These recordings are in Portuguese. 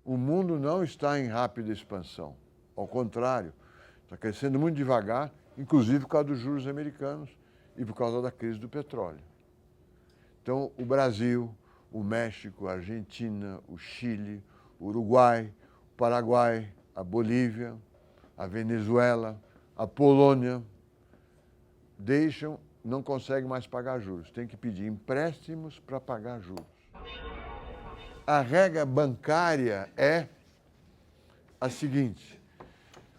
O mundo não está em rápida expansão. Ao contrário, está crescendo muito devagar, inclusive por causa dos juros americanos e por causa da crise do petróleo. Então, o Brasil, o México, a Argentina, o Chile, o Uruguai, o Paraguai, a Bolívia, a Venezuela, a Polônia, não conseguem mais pagar juros. Tem que pedir empréstimos para pagar juros. A regra bancária é a seguinte: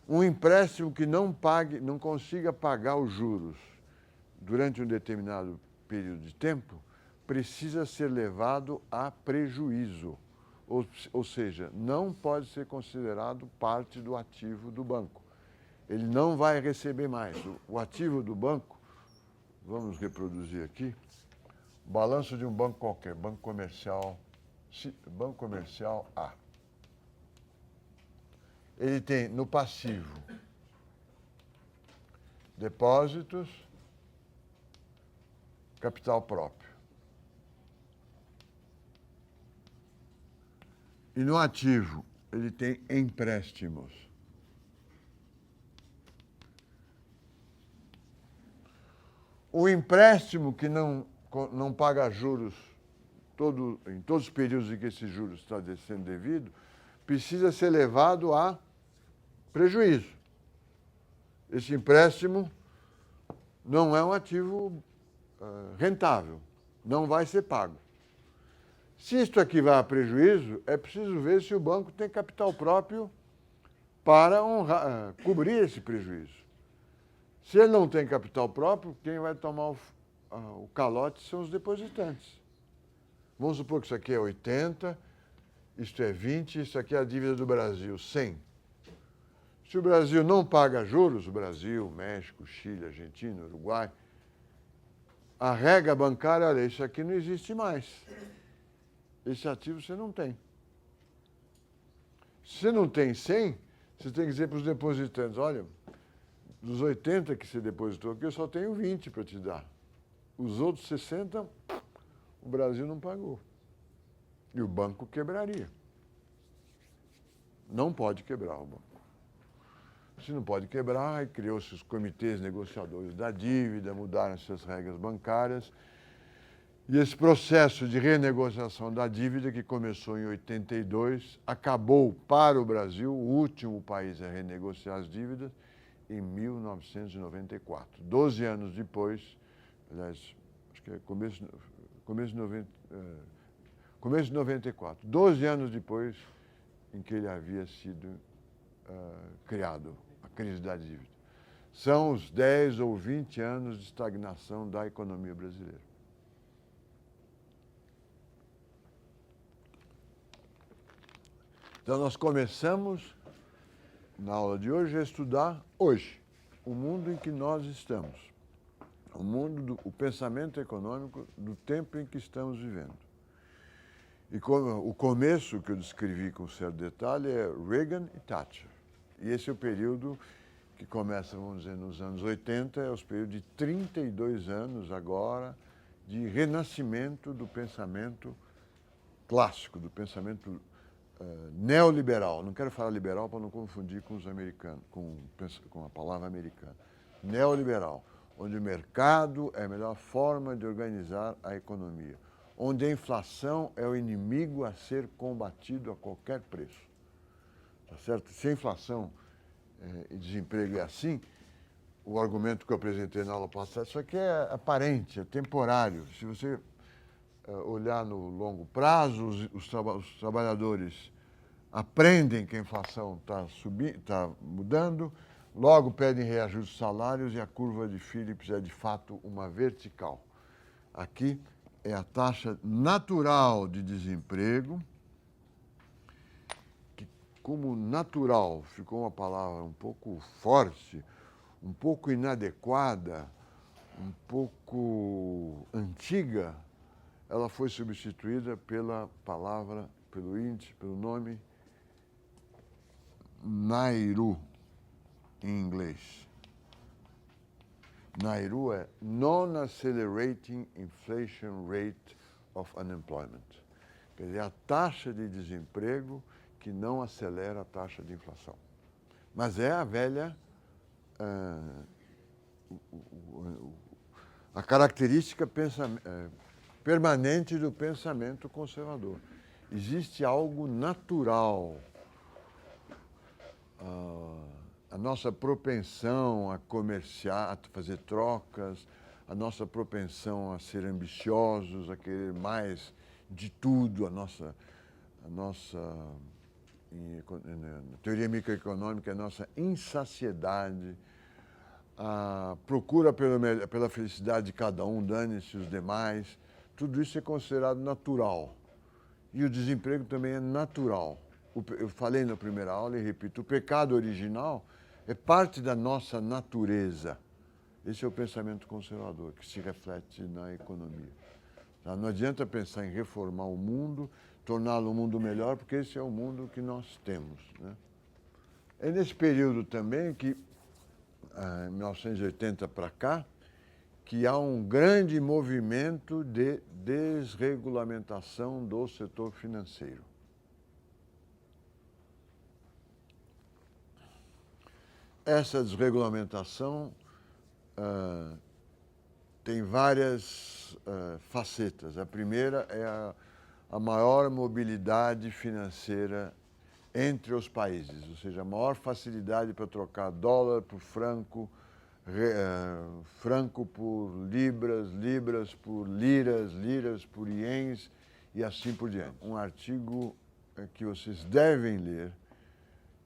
um empréstimo que não consiga pagar os juros durante um determinado período de tempo, precisa ser levado a prejuízo. Ou seja, não pode ser considerado parte do ativo do banco. Ele não vai receber mais. O ativo do banco, vamos reproduzir aqui, balanço de um banco qualquer, Banco Comercial A. Ele tem no passivo depósitos, capital próprio. E no ativo, ele tem empréstimos. O empréstimo que não paga juros em todos os períodos em que esses juros estão sendo devido, precisa ser levado a prejuízo. Esse empréstimo não é um ativo rentável, não vai ser pago. Se isto aqui vai a prejuízo, é preciso ver se o banco tem capital próprio para cobrir esse prejuízo. Se ele não tem capital próprio, quem vai tomar o calote são os depositantes. Vamos supor que isso aqui é 80, isto é 20, isso aqui é a dívida do Brasil, 100. Se o Brasil não paga juros, o Brasil, México, Chile, Argentina, Uruguai, a regra bancária, olha, isso aqui não existe mais. Esse ativo você não tem. Se você não tem 100, você tem que dizer para os depositantes, olha, dos 80 que você depositou aqui, eu só tenho 20 para te dar. Os outros 60, o Brasil não pagou. E o banco quebraria. Não pode quebrar o banco. Se não pode quebrar, aí criou-se os comitês negociadores da dívida, mudaram-se as regras bancárias. E esse processo de renegociação da dívida, que começou em 82, acabou para o Brasil, o último país a renegociar as dívidas, em 1994. 12 anos depois, aliás, acho que é começo de 94. 12 anos depois em que ele havia sido criado, a crise da dívida. São os 10 ou 20 anos de estagnação da economia brasileira. Então, nós começamos, na aula de hoje, a estudar hoje o mundo em que nós estamos, o pensamento econômico do tempo em que estamos vivendo. E o começo que eu descrevi com certo detalhe é Reagan e Thatcher. E esse é o período que começa, vamos dizer, nos anos 80, é o período de 32 anos agora de renascimento do pensamento clássico, do pensamento neoliberal. Não quero falar liberal para não confundir com os americanos, com a palavra americana. Neoliberal, onde o mercado é a melhor forma de organizar a economia, onde a inflação é o inimigo a ser combatido a qualquer preço. Tá certo? Se a inflação e desemprego é assim, o argumento que eu apresentei na aula passada, isso aqui é aparente, é temporário. Se você olhar no longo prazo, os trabalhadores aprendem que a inflação está mudando, logo pedem reajuste de salários e a curva de Phillips é, de fato, uma vertical. Aqui é a taxa natural de desemprego, que, como natural, ficou uma palavra um pouco forte, um pouco inadequada, um pouco antiga, ela foi substituída pela palavra, pelo índice, pelo nome NAIRU, em inglês. NAIRU é Non-Accelerating Inflation Rate of Unemployment. Quer dizer, a taxa de desemprego que não acelera a taxa de inflação. Mas é a velha, a característica permanente do pensamento conservador. Existe algo natural. A nossa propensão a comerciar, a fazer trocas, a nossa propensão a ser ambiciosos, a querer mais de tudo, na teoria microeconômica, a nossa insaciedade, a procura pela felicidade de cada um, dane-se os demais, tudo isso é considerado natural. E o desemprego também é natural. Eu falei na primeira aula e repito, o pecado original é parte da nossa natureza. Esse é o pensamento conservador, que se reflete na economia. Tá? Não adianta pensar em reformar o mundo, torná-lo um mundo melhor, porque esse é o mundo que nós temos. Né? É nesse período também que, em 1980 para cá, que há um grande movimento de desregulamentação do setor financeiro. Essa desregulamentação tem várias facetas. A primeira é a maior mobilidade financeira entre os países, ou seja, a maior facilidade para trocar dólar por franco, franco por libras, libras por liras, liras por ienes e assim por diante. Um artigo que vocês devem ler,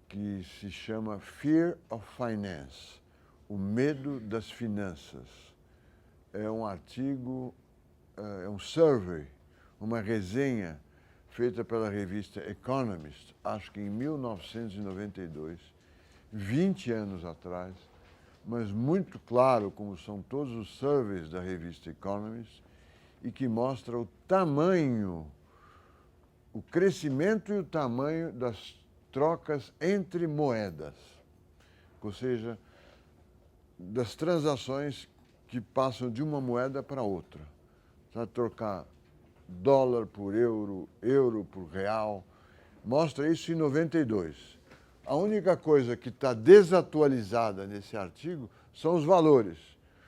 que se chama Fear of Finance, o medo das finanças. É um artigo, é um survey, uma resenha feita pela revista Economist, acho que em 1992, 20 anos atrás, mas muito claro, como são todos os surveys da revista Economist, e que mostra o tamanho, o crescimento e o tamanho das trocas entre moedas, ou seja, das transações que passam de uma moeda para outra. Sabe, trocar dólar por euro, euro por real, mostra isso em 92. A única coisa que está desatualizada nesse artigo são os valores,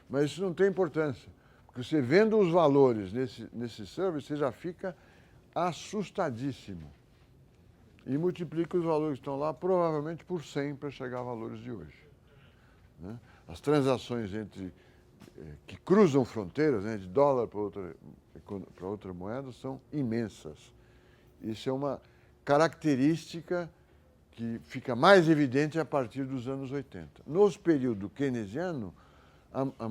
mas isso não tem importância, porque você vendo os valores nesse survey, você já fica assustadíssimo. E multiplica os valores que estão lá, provavelmente por 100 para chegar a valores de hoje. Né? As transações que cruzam fronteiras, né, de dólar para outra moeda, são imensas. Isso é uma característica que fica mais evidente a partir dos anos 80. Nos períodos keynesiano, a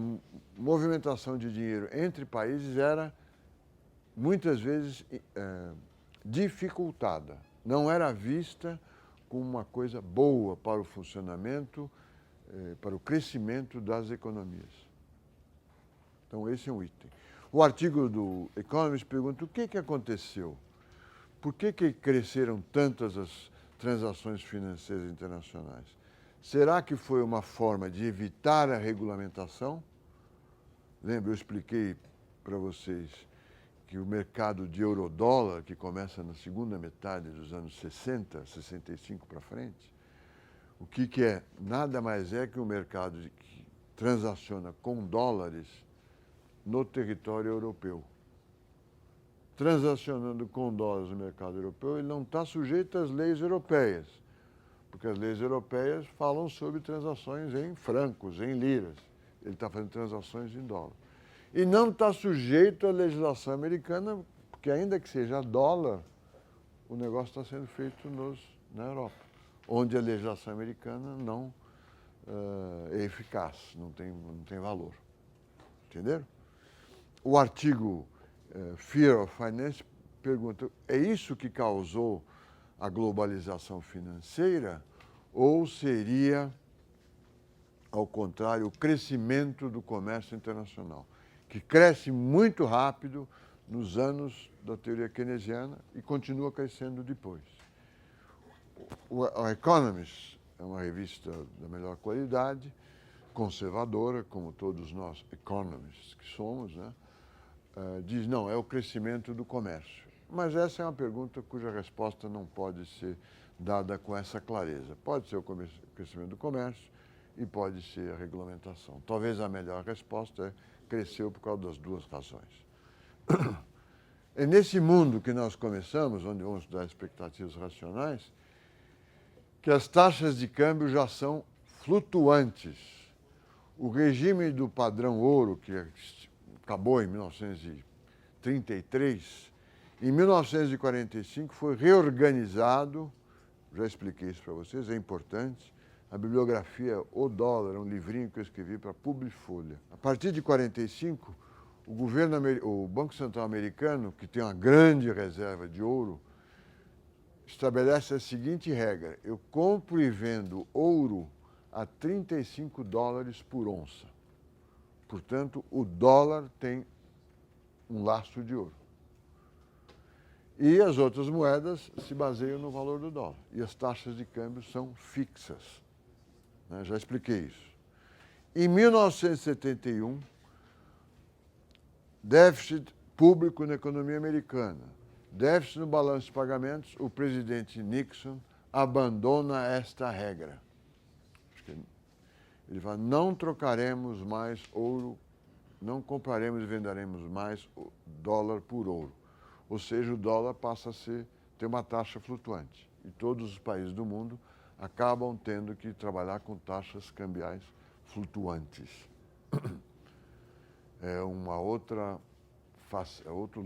movimentação de dinheiro entre países era, muitas vezes, dificultada. Não era vista como uma coisa boa para o funcionamento, para o crescimento das economias. Então, esse é um item. O artigo do Economist pergunta o que aconteceu. Por que cresceram tantas as transações financeiras internacionais? Será que foi uma forma de evitar a regulamentação? Lembra, eu expliquei para vocês que o mercado de euro-dólar, que começa na segunda metade dos anos 60, 65 para frente, o que é? Nada mais é que um mercado que transaciona com dólares no território europeu. Transacionando com dólares no mercado europeu, ele não está sujeito às leis europeias, porque as leis europeias falam sobre transações em francos, em liras. Ele está fazendo transações em dólar. E não está sujeito à legislação americana, porque ainda que seja dólar, o negócio está sendo feito na Europa, onde a legislação americana não é eficaz, não tem valor. Entenderam? O artigo Fear of Finance pergunta, é isso que causou a globalização financeira ou seria, ao contrário, o crescimento do comércio internacional, que cresce muito rápido nos anos da teoria keynesiana e continua crescendo depois. O Economist é uma revista da melhor qualidade, conservadora, como todos nós economists que somos, né? Diz, não, é o crescimento do comércio. mas essa é uma pergunta cuja resposta não pode ser dada com essa clareza. Pode ser o crescimento do comércio e pode ser a regulamentação. Talvez a melhor resposta é cresceu por causa das duas razões. É nesse mundo que nós começamos, onde vamos dar expectativas racionais, que as taxas de câmbio já são flutuantes. O regime do padrão ouro, que acabou em 1933, em 1945 foi reorganizado, já expliquei isso para vocês, é importante. A bibliografia O Dólar, um livrinho que eu escrevi para a Publifolha. A partir de 1945, o Banco Central americano, que tem uma grande reserva de ouro, estabelece a seguinte regra: eu compro e vendo ouro a $35 por onça. Portanto, o dólar tem um lastro de ouro. E as outras moedas se baseiam no valor do dólar. E as taxas de câmbio são fixas. Já expliquei isso. Em 1971, déficit público na economia americana, déficit no balanço de pagamentos, o presidente Nixon abandona esta regra. Ele fala, não trocaremos mais ouro, não compraremos e venderemos mais dólar por ouro. Ou seja, o dólar passa a ter uma taxa flutuante. E todos os países do mundo acabam tendo que trabalhar com taxas cambiais flutuantes. É outro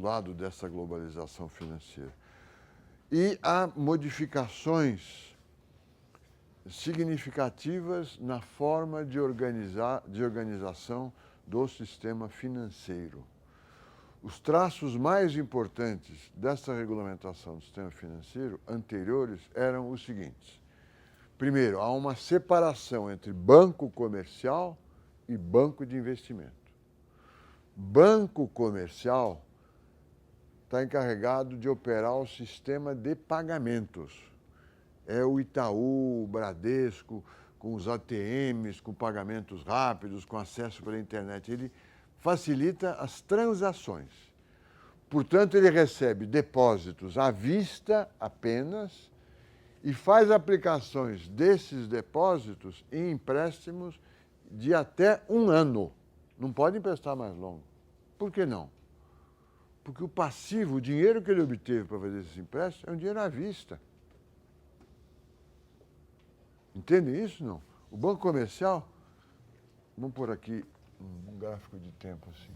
lado dessa globalização financeira. E há modificações significativas na forma de organização do sistema financeiro. Os traços mais importantes dessa regulamentação do sistema financeiro anteriores eram os seguintes. Primeiro, há uma separação entre banco comercial e banco de investimento. Banco comercial está encarregado de operar o sistema de pagamentos. É o Itaú, o Bradesco, com os ATMs, com pagamentos rápidos, com acesso pela internet. Ele facilita as transações. Portanto, ele recebe depósitos à vista apenas e faz aplicações desses depósitos em empréstimos de até 1 ano. Não pode emprestar mais longo. Por que não? Porque o passivo, o dinheiro que ele obteve para fazer esses empréstimos, é um dinheiro à vista. Entendem isso, não? O banco comercial, vamos pôr aqui um gráfico de tempo assim.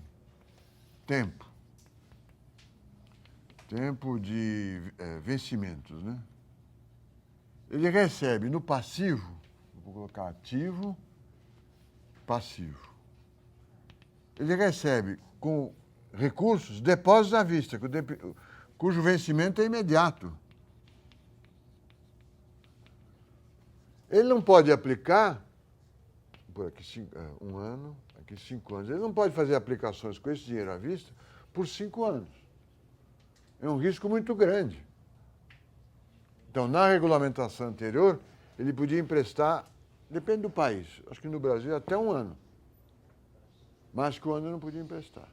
Tempo de vencimentos, né? Ele recebe no passivo, vou colocar ativo, passivo. Ele recebe com recursos, depósitos à vista, cujo vencimento é imediato. Ele não pode aplicar, por aqui 1 ano, aqui 5 anos, ele não pode fazer aplicações com esse dinheiro à vista por 5 anos. É um risco muito grande. Então, na regulamentação anterior, ele podia emprestar, depende do país, acho que no Brasil até 1 ano. Mais que 1 ano não podia emprestar.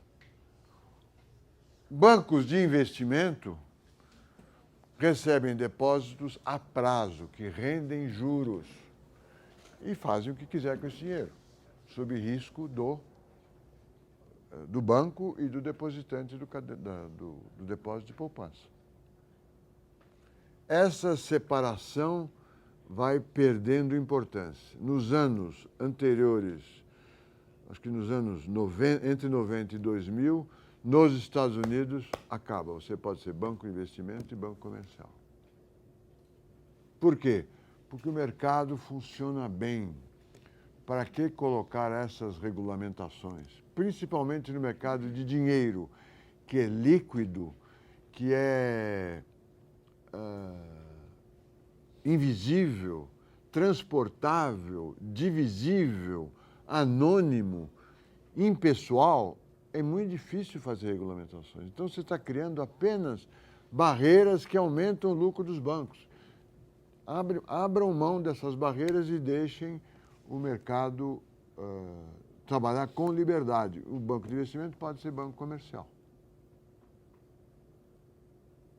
Bancos de investimento recebem depósitos a prazo, que rendem juros, e fazem o que quiser com esse dinheiro, sob risco do banco e do depositante do depósito de poupança. Essa separação vai perdendo importância. Nos anos anteriores, acho que nos anos entre 90 e 2000, nos Estados Unidos, acaba. Você pode ser banco de investimento e banco comercial. Por quê? Porque o mercado funciona bem. Para que colocar essas regulamentações? Principalmente no mercado de dinheiro, que é líquido, que é invisível, transportável, divisível, anônimo, impessoal. É muito difícil fazer regulamentações. Então, você está criando apenas barreiras que aumentam o lucro dos bancos. Abram mão dessas barreiras e deixem o mercado trabalhar com liberdade. O banco de investimento pode ser banco comercial.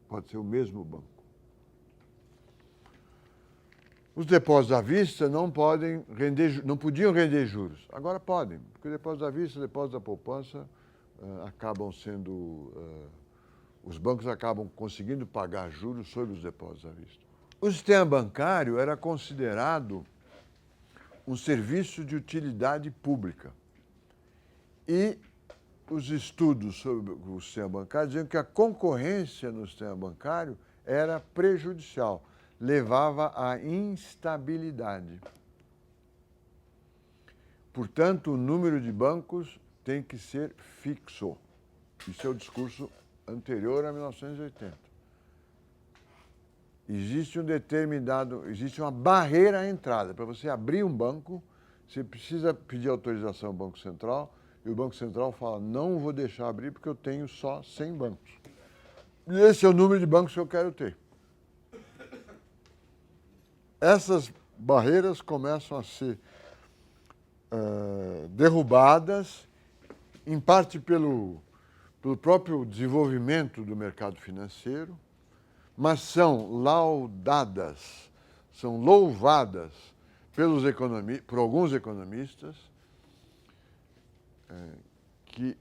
Pode ser o mesmo banco. Os depósitos à vista não podiam render juros. Agora podem, porque o depósito à vista, o depósito da poupança, acabam sendo... os bancos acabam conseguindo pagar juros sobre os depósitos à vista. O sistema bancário era considerado um serviço de utilidade pública. E os estudos sobre o sistema bancário diziam que a concorrência no sistema bancário era prejudicial, levava à instabilidade. Portanto, o número de bancos tem que ser fixo. Isso é o discurso anterior a 1980. Existe uma barreira à entrada. Para você abrir um banco, você precisa pedir autorização ao Banco Central e o Banco Central fala, não vou deixar abrir porque eu tenho só 100 bancos. E esse é o número de bancos que eu quero ter. Essas barreiras começam a ser derrubadas, em parte pelo próprio desenvolvimento do mercado financeiro, mas são louvadas por alguns economistas que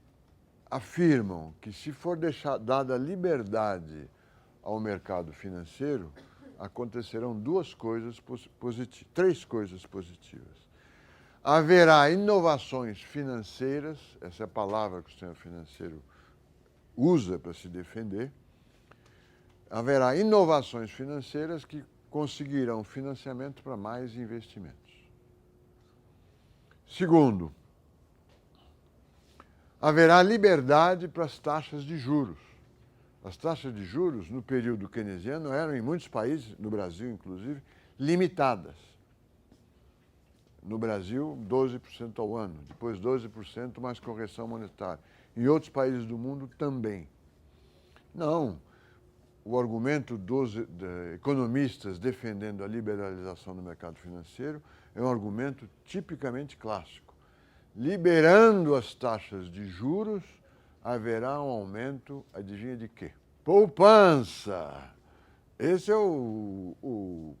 afirmam que se for dada liberdade ao mercado financeiro, acontecerão três coisas positivas. Haverá inovações financeiras, essa é a palavra que o sistema financeiro usa para se defender. Haverá inovações financeiras que conseguirão financiamento para mais investimentos. Segundo, haverá liberdade para as taxas de juros. As taxas de juros, no período keynesiano, eram, em muitos países, no Brasil inclusive, limitadas. No Brasil, 12% ao ano, depois 12% mais correção monetária. Em outros países do mundo também. Não. O argumento dos economistas defendendo a liberalização do mercado financeiro é um argumento tipicamente clássico. Liberando as taxas de juros, haverá um aumento, adivinha de quê? Poupança! Esse é um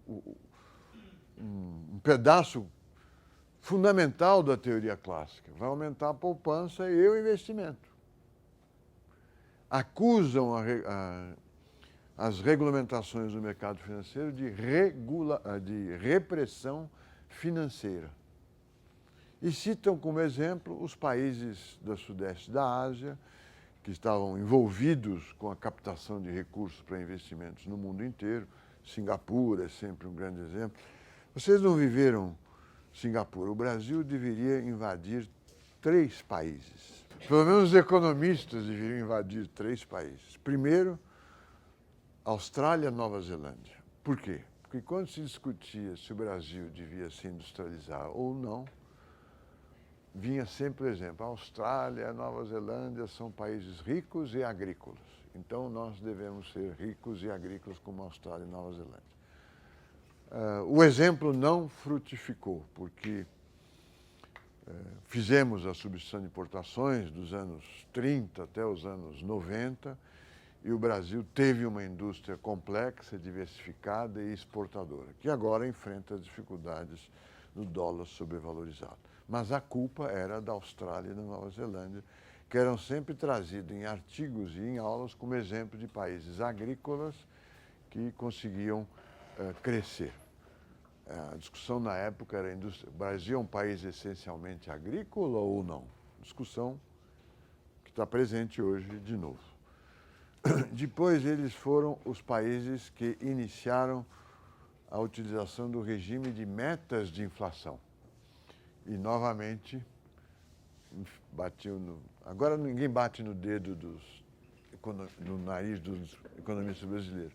pedaço fundamental da teoria clássica. Vai aumentar a poupança e o investimento. Acusam as regulamentações do mercado financeiro de repressão financeira. E citam como exemplo os países do sudeste da Ásia, que estavam envolvidos com a captação de recursos para investimentos no mundo inteiro. Singapura é sempre um grande exemplo. Vocês não viveram Singapura. O Brasil deveria invadir 3 países. Pelo menos os economistas deveriam invadir 3 países. Primeiro, Austrália e Nova Zelândia. Por quê? Porque quando se discutia se o Brasil devia se industrializar ou não, vinha sempre o exemplo. A Austrália e a Nova Zelândia são países ricos e agrícolas. Então, nós devemos ser ricos e agrícolas como a Austrália e a Nova Zelândia. O exemplo não frutificou, porque fizemos a substituição de importações dos anos 30 até os anos 90, e o Brasil teve uma indústria complexa, diversificada e exportadora, que agora enfrenta as dificuldades do dólar sobrevalorizado. Mas a culpa era da Austrália e da Nova Zelândia, que eram sempre trazidos em artigos e em aulas como exemplo de países agrícolas que conseguiam crescer. A discussão na época era o Brasil é um país essencialmente agrícola ou não? Discussão que está presente hoje de novo. Depois eles foram os países que iniciaram a utilização do regime de metas de inflação. E, novamente, batiam agora ninguém bate no dedo no nariz dos economistas brasileiros.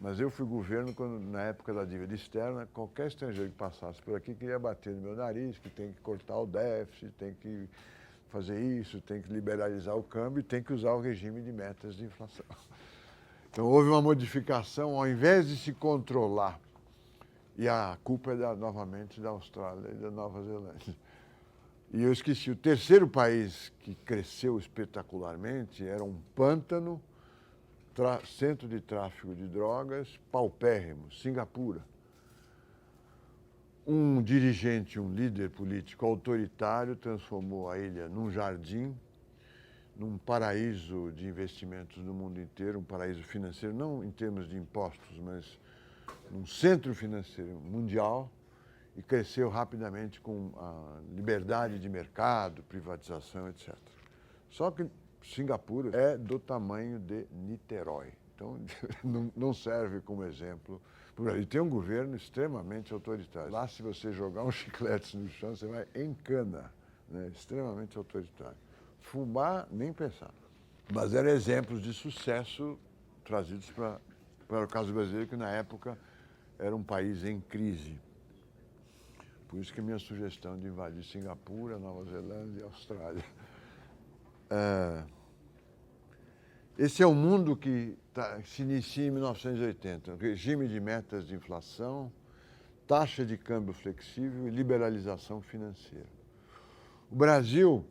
Mas eu fui governo na época da dívida externa, qualquer estrangeiro que passasse por aqui queria bater no meu nariz, que tem que cortar o déficit, tem que fazer isso, tem que liberalizar o câmbio e tem que usar o regime de metas de inflação. Então, houve uma modificação, ao invés de se controlar, e a culpa é novamente da Austrália e da Nova Zelândia. E eu esqueci, o terceiro país que cresceu espetacularmente era um pântano centro de tráfico de drogas paupérrimo, Singapura. Um dirigente, um líder político autoritário transformou a ilha num jardim, num paraíso de investimentos no mundo inteiro, um paraíso financeiro, não em termos de impostos, mas num centro financeiro mundial, e cresceu rapidamente com a liberdade de mercado, privatização, etc. Só que Singapura é do tamanho de Niterói, então não serve como exemplo. E tem um governo extremamente autoritário. Lá, se você jogar um chiclete no chão, você vai em cana, né? Extremamente autoritário. Fumar, nem pensar. Mas eram exemplos de sucesso trazidos para o caso brasileiro, que na época era um país em crise. Por isso que a minha sugestão de invadir Singapura, Nova Zelândia e Austrália. Esse é o mundo que se inicia em 1980. Regime de metas de inflação, taxa de câmbio flexível e liberalização financeira. O Brasil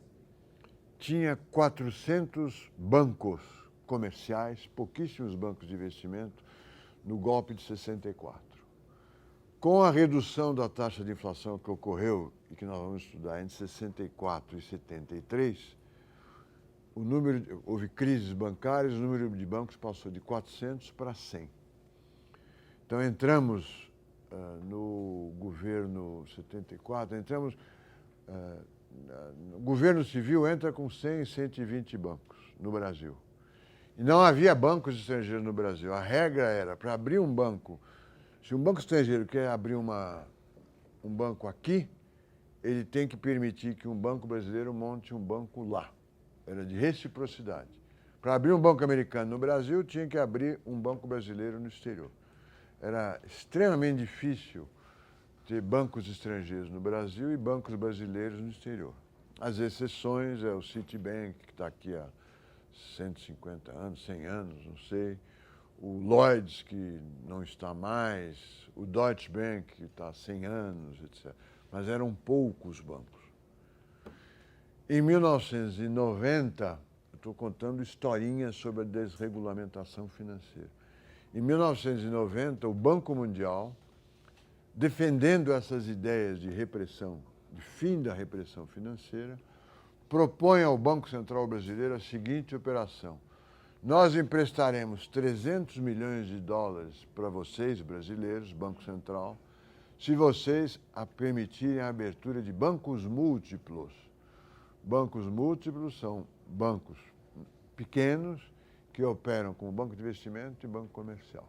tinha 400 bancos comerciais, pouquíssimos bancos de investimento, no golpe de 64. Com a redução da taxa de inflação que ocorreu, e que nós vamos estudar entre 64 e 73, houve crises bancárias, o número de bancos passou de 400 para 100. Então, entramos no governo 74, o governo civil entra com 100, 120 bancos no Brasil. E não havia bancos estrangeiros no Brasil. A regra era, para abrir um banco, se um banco estrangeiro quer abrir um banco aqui, ele tem que permitir que um banco brasileiro monte um banco lá. Era de reciprocidade. Para abrir um banco americano no Brasil, tinha que abrir um banco brasileiro no exterior. Era extremamente difícil ter bancos estrangeiros no Brasil e bancos brasileiros no exterior. As exceções é o Citibank, que está aqui há 150 anos, 100 anos, não sei. O Lloyds, que não está mais. O Deutsche Bank, que está há 100 anos, etc. Mas eram poucos bancos. Em 1990, eu estou contando historinhas sobre a desregulamentação financeira. Em 1990, o Banco Mundial, defendendo essas ideias de repressão, de fim da repressão financeira, propõe ao Banco Central Brasileiro a seguinte operação: nós emprestaremos 300 milhões de dólares para vocês, brasileiros, Banco Central, se vocês permitirem a abertura de bancos múltiplos. Bancos múltiplos são bancos pequenos que operam como banco de investimento e banco comercial.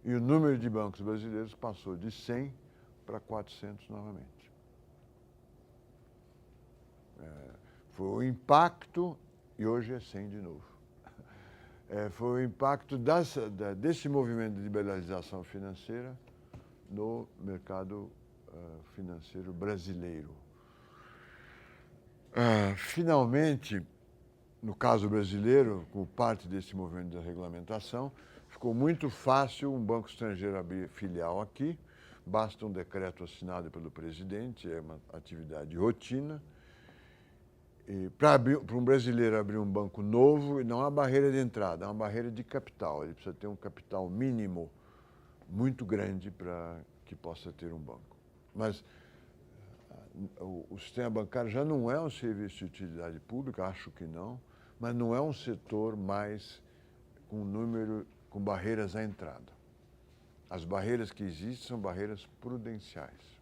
E o número de bancos brasileiros passou de 100 para 400 novamente. Foi o impacto, e hoje é 100 de novo. Foi o impacto desse movimento de liberalização financeira no mercado financeiro brasileiro. Finalmente, no caso brasileiro, como parte desse movimento de regulamentação, ficou muito fácil um banco estrangeiro abrir filial aqui, basta um decreto assinado pelo presidente, é uma atividade de rotina. Para um brasileiro abrir um banco novo, não há barreira de entrada, há uma barreira de capital. Ele precisa ter um capital mínimo muito grande para que possa ter um banco. Mas o sistema bancário já não é um serviço de utilidade pública, acho que não, mas não é um setor mais com barreiras à entrada. As barreiras que existem são barreiras prudenciais.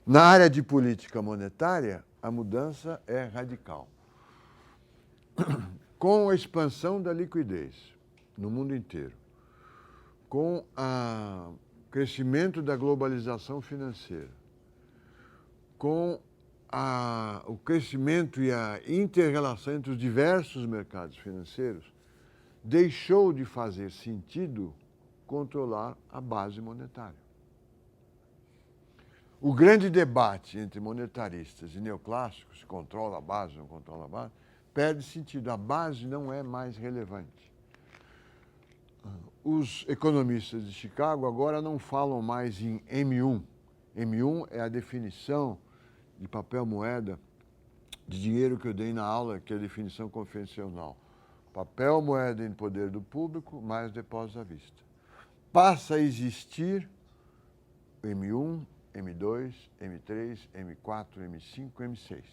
Na área de política monetária, a mudança é radical. Com a expansão da liquidez no mundo inteiro, com o crescimento da globalização financeira, com o crescimento e a inter-relação entre os diversos mercados financeiros, deixou de fazer sentido controlar a base monetária. O grande debate entre monetaristas e neoclássicos, se controla a base, não controla a base, perde sentido. A base não é mais relevante. Os economistas de Chicago agora não falam mais em M1. M1 é a definição de papel moeda de dinheiro que eu dei na aula, que é a definição convencional. papel moeda em poder do público, mais depósitos à vista. Passa a existir M1, M2, M3, M4, M5, M6.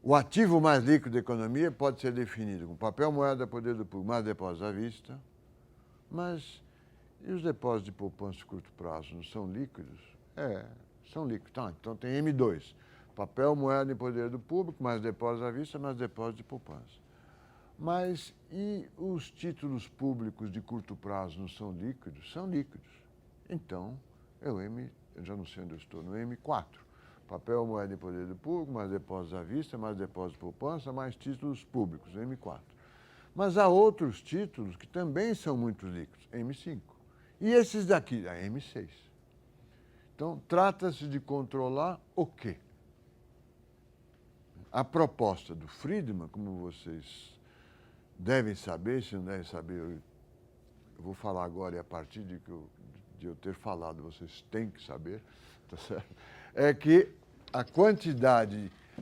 O ativo mais líquido da economia pode ser definido como papel moeda, poder do público, mais depósitos à vista. Mas e os depósitos de poupança de curto prazo não são líquidos? São líquidos. Então tem M2, papel moeda em poder do público, mais depósitos à vista, mais depósitos de poupança. Mas e os títulos públicos de curto prazo não são líquidos? São líquidos. Então, eu já não sei onde eu estou, no M4. Papel, moeda em poder do público, mais depósitos à vista, mais depósitos de poupança, mais títulos públicos, M4. Mas há outros títulos que também são muito líquidos, M5. E esses daqui, a M6. Então, trata-se de controlar o quê? A proposta do Friedman, como vocês devem saber, se não devem saber, eu vou falar agora e a partir de eu ter falado, vocês têm que saber, tá certo? É que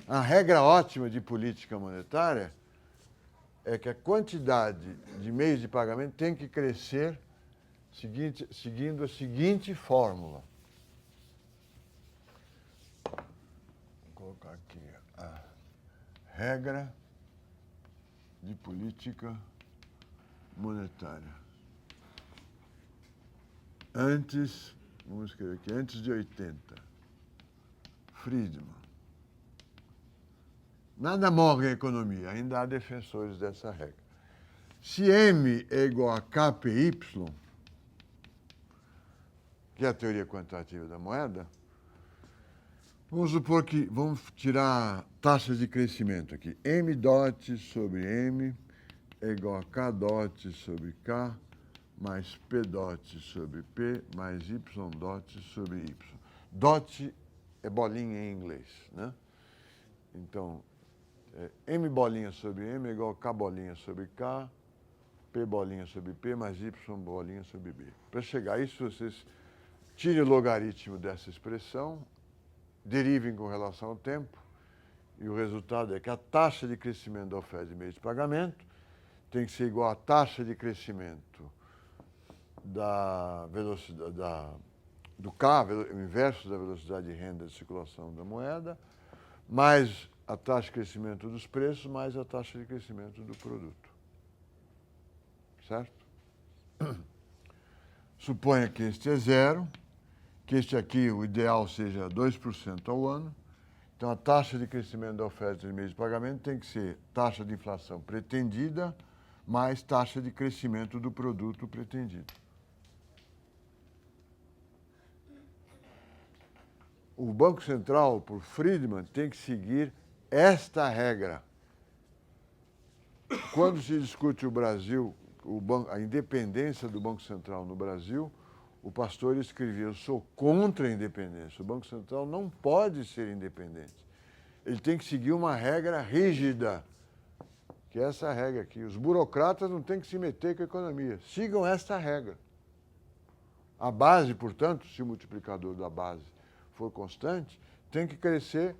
a regra ótima de política monetária é que a quantidade de meios de pagamento tem que crescer seguindo a seguinte fórmula. Vou colocar aqui a regra de política monetária. Vamos escrever aqui, antes de 80. Friedman. Nada morre a economia, ainda há defensores dessa regra. Se M é igual a KPY, que é a teoria quantitativa da moeda, vamos supor que vamos tirar taxas de crescimento aqui. M dot sobre M é igual a K dot sobre K mais P dot sobre P mais Y dot sobre Y. Dot é bolinha em inglês, né? Então, M bolinha sobre M é igual a K bolinha sobre K, P bolinha sobre P mais Y bolinha sobre B. Para chegar a isso, vocês tirem o logaritmo dessa expressão, derivem com relação ao tempo, e o resultado é que a taxa de crescimento da oferta de meios de pagamento tem que ser igual à taxa de crescimento da velocidade do K, o inverso da velocidade de renda de circulação da moeda, mais a taxa de crescimento dos preços, mais a taxa de crescimento do produto. Certo? Suponha que este é zero, que este aqui, o ideal, seja 2% ao ano. Então, a taxa de crescimento da oferta de meios de pagamento tem que ser taxa de inflação pretendida mais taxa de crescimento do produto pretendido. O Banco Central, por Friedman, tem que seguir esta regra. Quando se discute o Brasil, a independência do Banco Central no Brasil, o Pastor escrevia: eu sou contra a independência. O Banco Central não pode ser independente. Ele tem que seguir uma regra rígida, que é essa regra aqui. Os burocratas não têm que se meter com a economia. Sigam esta regra. A base, portanto, se o multiplicador da base for constante, tem que crescer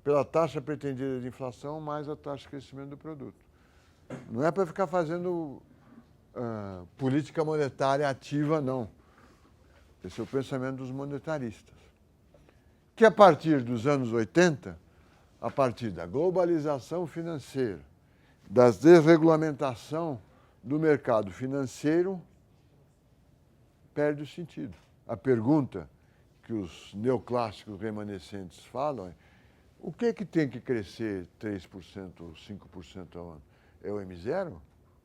pela taxa pretendida de inflação mais a taxa de crescimento do produto. Não é para ficar fazendo política monetária ativa, não. Esse é o pensamento dos monetaristas. Que a partir dos anos 80, a partir da globalização financeira, da desregulamentação do mercado financeiro, perde o sentido. A pergunta que os neoclássicos remanescentes falam é: o que tem que crescer 3% ou 5% ao ano? É o M0?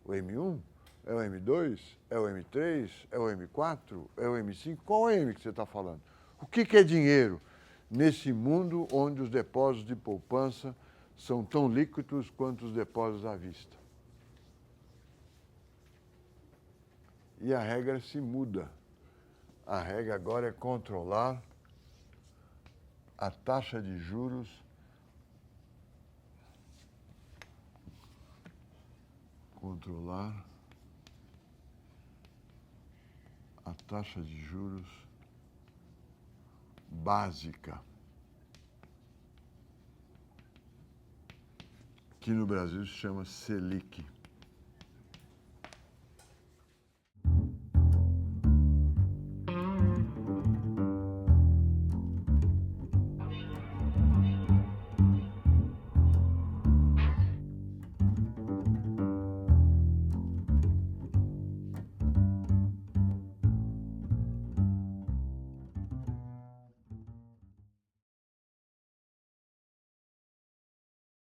O M1? É o M2? É o M3? É o M4? É o M5? Qual é o M que você está falando? O que é dinheiro nesse mundo onde os depósitos de poupança são tão líquidos quanto os depósitos à vista? E a regra se muda. A regra agora é controlar a taxa de juros básica. que no Brasil se chama Selic.